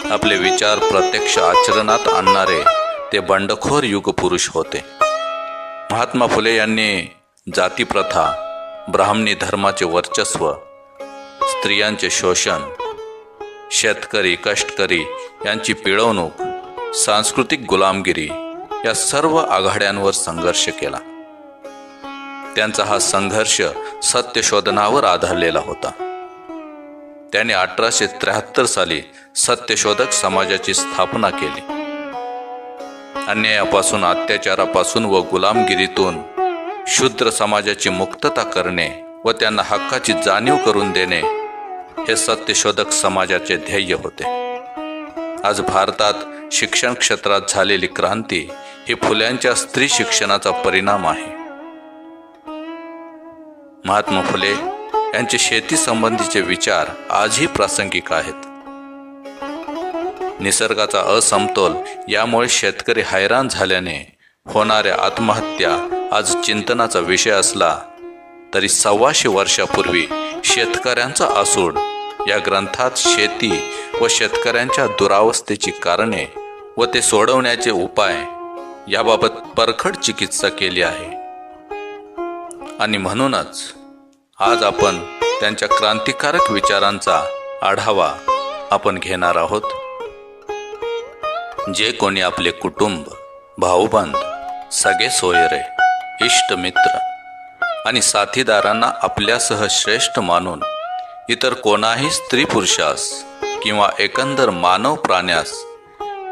आपले विचार प्रत्यक्ष आचरणात आणणारे ते बंडखोर युगपुरुष होते. महात्मा फुले यांनी जातीप्रथा, ब्राह्मणी धर्माचे वर्चस्व, स्त्रियांचे शोषण, शेतकरी कष्टकरी यांची पिळवणूक, सांस्कृतिक गुलामगिरी या सर्व आघाड्यांवर संघर्ष केला. त्यांचा हा संघर्ष सत्यशोधनावर आधारलेला होता. त्यांनी 1873 साली सत्यशोधक समाजाची स्थापना केली. अन्यायापासून, अत्याचारापासून व गुलामगिरीतून शूद्र समाजाची मुक्तता करणे व त्यांना हक्काची जाणीव करून देणे हे सत्यशोधक समाजाचे ध्येय होते. आज भारतात शिक्षण क्षेत्रात झालेली क्रांती ही फुल्यांच्या स्त्री शिक्षणाचा परिणाम आहे. महात्मा फुले यांचे शेती संबंधीचे विचार आजही प्रासंगिक आहेत. निसर्गाचा असमतोल यामुळे शेतकरी हैराण झाल्याने होणाऱ्या आत्महत्या आज चिंतनाचा विषय असला तरी 125 वर्षापूर्वी शेतकऱ्यांचा आसूड या ग्रंथात शेती व शेतकऱ्यांच्या दुरावस्थेची कारणे व ते सोडवण्याचे उपाय याबाबत परखड चिकित्सा केली आहे. आणि म्हणूनच आज आपण त्यांच्या क्रांतिकारक विचारांचा आढावा आपण घेणार आहोत. जे कोणी आपले कुटुंब, भाऊबंद, सगळे सोयरे, इष्टमित्र आणि साथीदारांना आपल्यासह श्रेष्ठ मानून इतर कोणाही स्त्री पुरुषास किंवा एकंदर मानव प्राण्यास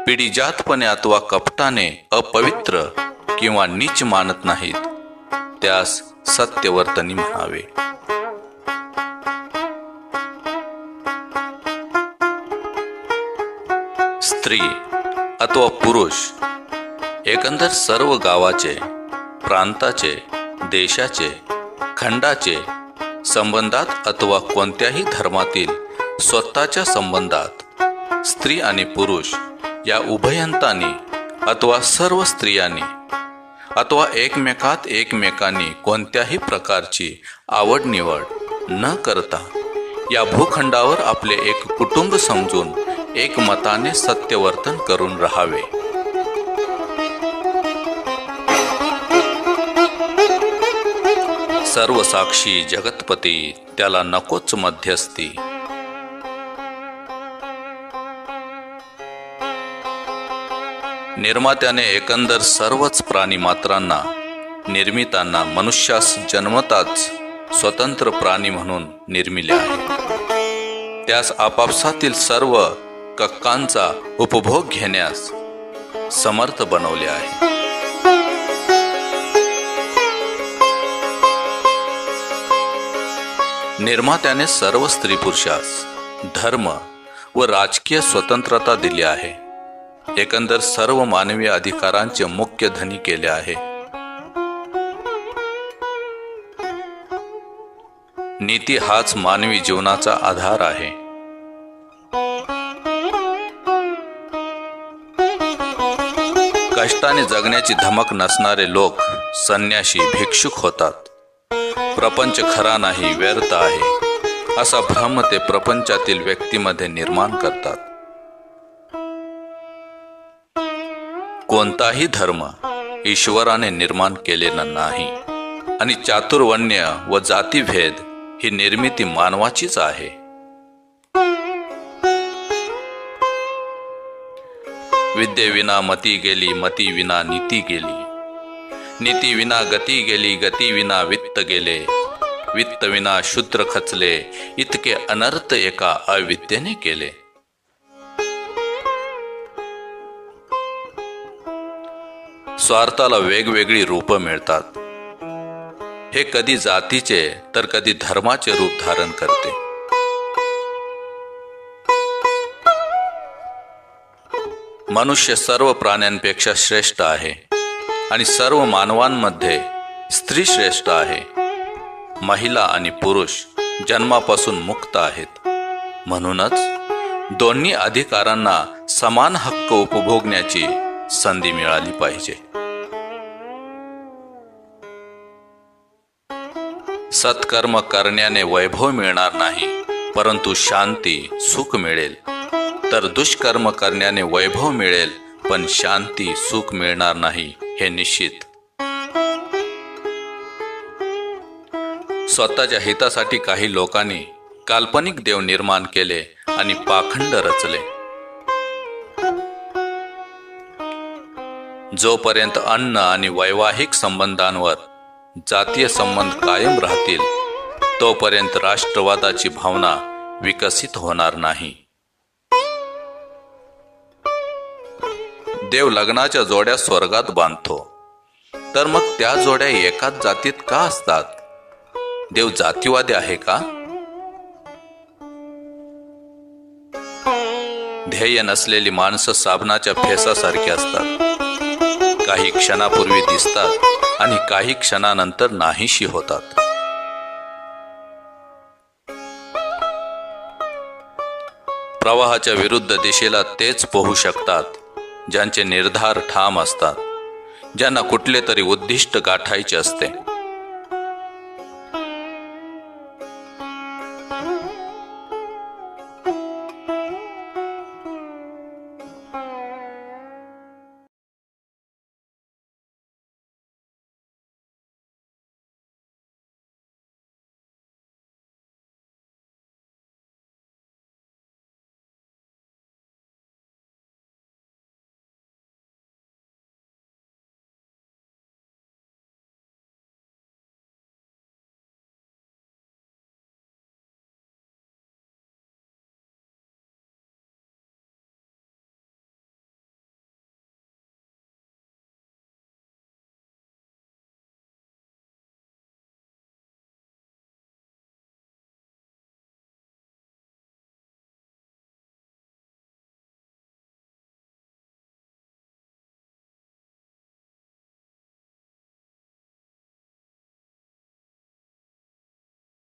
पिढीजातपणे अथवा कपटाने अपवित्र किंवा नीच मानत नाहीत, त्यास सत्यवर्तनी म्हणावे. स्त्री अथवा पुरुष एकंदर सर्व गावाचे, प्रांताचे, देशाचे, खंडाचे संबंधात अथवा कोणत्याही धर्मातील स्वतःच्या संबंधात स्त्री आणि पुरुष या उभयंतांनी अथवा सर्व स्त्रियांनी अथवा एकमेकांनी कोणत्याही प्रकारची आवड निवड न करता या भूखंडावर आपले एक कुटुंब समजून एकमताने सत्यवर्तन करून राहावे. सर्व साक्षी जगतपती त्याला नकोच मध्यस्थी. निर्मात्याने एकंदर सर्वच प्राणी मात्रांना निर्मितांना मनुष्यास जन्मताच स्वतंत्र प्राणी म्हणून निर्मिले आहे. त्यास आपापसातील सर्व कक्कांचा उपभोग घेण्यास समर्थ बनवले आहे. निर्मात्याने सर्व स्त्री पुरुषास धर्म व राजकीय स्वतंत्रता दिली आहे. एकंदर सर्व मानवी अधिकारांचे मुख्य धनी केले आहे. नीती हाच मानवी जीवनाचा आधार आहे. कष्टाने जगण्याची धमक नसणारे लोक संन्याशी, भिक्षुक होतात. प्रपंच खरा नाही, व्यर्थ आहे असा भ्रम ते प्रपंचातील व्यक्तीमध्ये निर्माण करतात. कोणताही धर्म ईश्वराने निर्माण केलेला नाही आणि चातुर्वर्ण्य व जातीभेद ही निर्मिती मानवाचीच आहे. विद्येविना मती गेली, मती विना नीती गेली, नीती विना गती गेली, गती विना वित्त गेले, वित्त विना शूद्र खचले, इतके अनर्थ एका अविद्येने केले. स्वार्थाला वेगवेगळी रूप मिळतात. हे कधी जातीचे तर कधी धर्माचे रूप धारण करते. मनुष्य सर्व प्राण्यांपेक्षा श्रेष्ठ आहे आणि सर्व मानवांमध्ये स्त्री श्रेष्ठ आहे. महिला आणि पुरुष जन्मापासून मुक्त आहेत. म्हणूनच दोन्ही अधिकारांना समान हक्क उपभोगण्याची संधी मिळाली पाहिजे. सत्कर्म करण्याने वैभव मिळणार नाही, परंतु शांती, सुख मिळेल. तर दुष्कर्म करण्याने वैभव मिळेल, पण शांती सुख मिळणार नाही हे निश्चित. स्वतःच्या हितासाठी काही लोकांनी काल्पनिक देव निर्माण केले आणि पाखंड रचले. जोपर्यंत अन्न आणि वैवाहिक संबंधांवर जातीय संबंध कायम राहतील, तोपर्यंत राष्ट्रवादाची भावना विकसित होणार नाही. देव लग्नाच्या जोड्या स्वर्गात बांधतो, तर मग त्या जोड्या एकाच जातीत का असतात? देव जातीवादी आहे का? ध्येय नसलेली माणसं साबणाच्या फेसासारखी असतात. काही क्षणापूर्वी दिसतात आणि काही क्षणानंतर नाहीशी होतात. प्रवाहाच्या विरुद्ध दिशेला तेच पोहू शकतात ज्यांचे निर्धार ठाम असतात, ज्यांना कुठले तरी उद्दिष्ट गाठायचे असते.